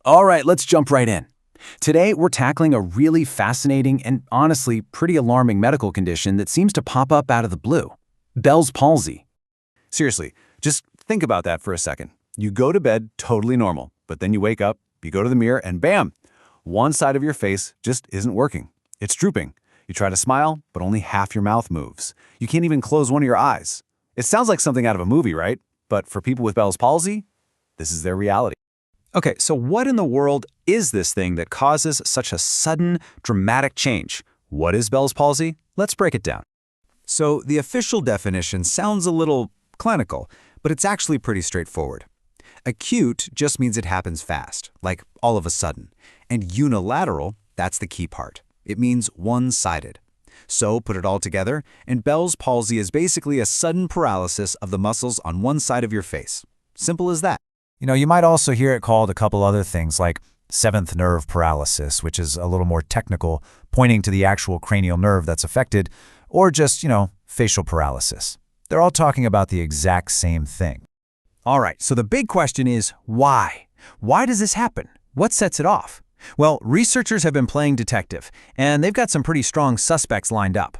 All right, let's jump right in. Today, we're tackling a really fascinating and honestly pretty alarming medical condition that seems to pop up out of the blue. Bell's palsy. Seriously, just think about that for a second. You go to bed totally normal, but then you wake up, you go to the mirror, and bam! One side of your face just isn't working. It's drooping. You try to smile, but only half your mouth moves. You can't even close one of your eyes. It sounds like something out of a movie, right? But for people with Bell's palsy, this is their reality. Okay, so what in the world is this thing that causes such a sudden, dramatic change? What is Bell's palsy? Let's break it down. So the official definition sounds a little clinical, but it's actually pretty straightforward. Acute just means it happens fast, like all of a sudden. And unilateral, that's the key part. It means one-sided. So put it all together, and Bell's palsy is basically a sudden paralysis of the muscles on one side of your face. Simple as that. You might also hear it called a couple other things like seventh nerve paralysis, which is a little more technical, pointing to the actual cranial nerve that's affected, or just, facial paralysis. They're all talking about the exact same thing. All right, so the big question is why? Why does this happen? What sets it off? Well, researchers have been playing detective, and they've got some pretty strong suspects lined up.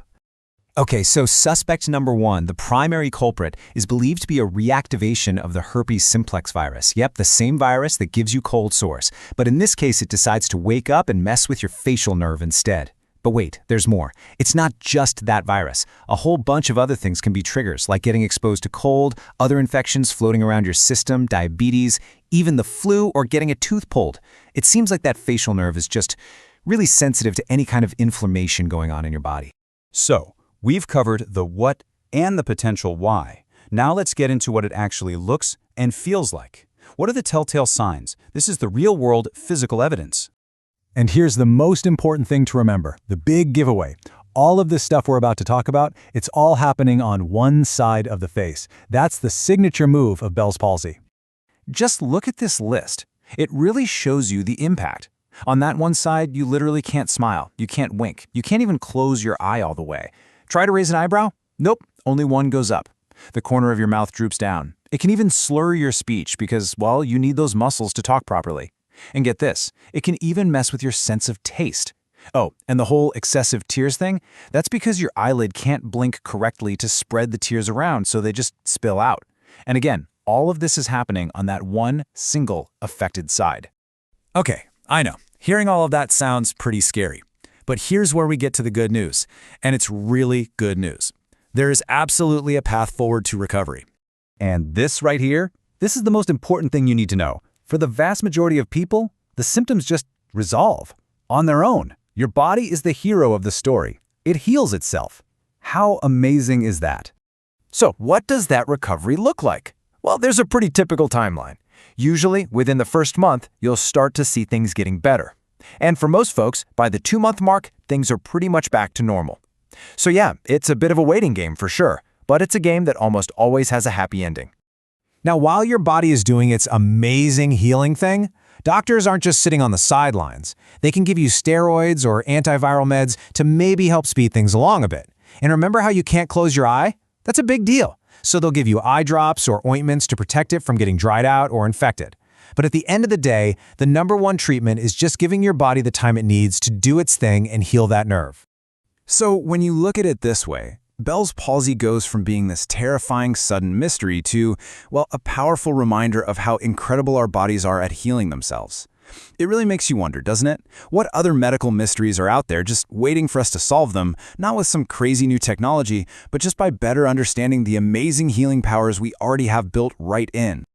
Okay, so suspect number one, the primary culprit, is believed to be a reactivation of the herpes simplex virus. Yep, the same virus that gives you cold sores. But in this case, it decides to wake up and mess with your facial nerve instead. But wait, there's more. It's not just that virus. A whole bunch of other things can be triggers, like getting exposed to cold, other infections floating around your system, diabetes, even the flu, or getting a tooth pulled. It seems like that facial nerve is just really sensitive to any kind of inflammation going on in your body. So, we've covered the what and the potential why. Now let's get into what it actually looks and feels like. What are the telltale signs? This is the real-world physical evidence. And here's the most important thing to remember, the big giveaway. All of this stuff we're about to talk about, it's all happening on one side of the face. That's the signature move of Bell's palsy. Just look at this list. It really shows you the impact. On that one side, you literally can't smile, you can't wink, you can't even close your eye all the way. Try to raise an eyebrow? Nope, only one goes up. The corner of your mouth droops down. It can even slur your speech because, well, you need those muscles to talk properly. And get this, it can even mess with your sense of taste. Oh, and the whole excessive tears thing? That's because your eyelid can't blink correctly to spread the tears around, so they just spill out. And again, all of this is happening on that one single affected side. Okay, I know. Hearing all of that sounds pretty scary. But here's where we get to the good news, and it's really good news. There is absolutely a path forward to recovery. And this right here, this is the most important thing you need to know. For the vast majority of people, the symptoms just resolve on their own. Your body is the hero of the story. It heals itself. How amazing is that? So what does that recovery look like? Well, there's a pretty typical timeline. Usually, within the first month, you'll start to see things getting better. And for most folks, by the 2-month mark, things are pretty much back to normal. So yeah, it's a bit of a waiting game for sure, but it's a game that almost always has a happy ending. Now, while your body is doing its amazing healing thing, doctors aren't just sitting on the sidelines. They can give you steroids or antiviral meds to maybe help speed things along a bit. And remember how you can't close your eye? That's a big deal. So they'll give you eye drops or ointments to protect it from getting dried out or infected. But at the end of the day, the number one treatment is just giving your body the time it needs to do its thing and heal that nerve. So when you look at it this way, Bell's palsy goes from being this terrifying sudden mystery to, well, a powerful reminder of how incredible our bodies are at healing themselves. It really makes you wonder, doesn't it? What other medical mysteries are out there just waiting for us to solve them, not with some crazy new technology, but just by better understanding the amazing healing powers we already have built right in?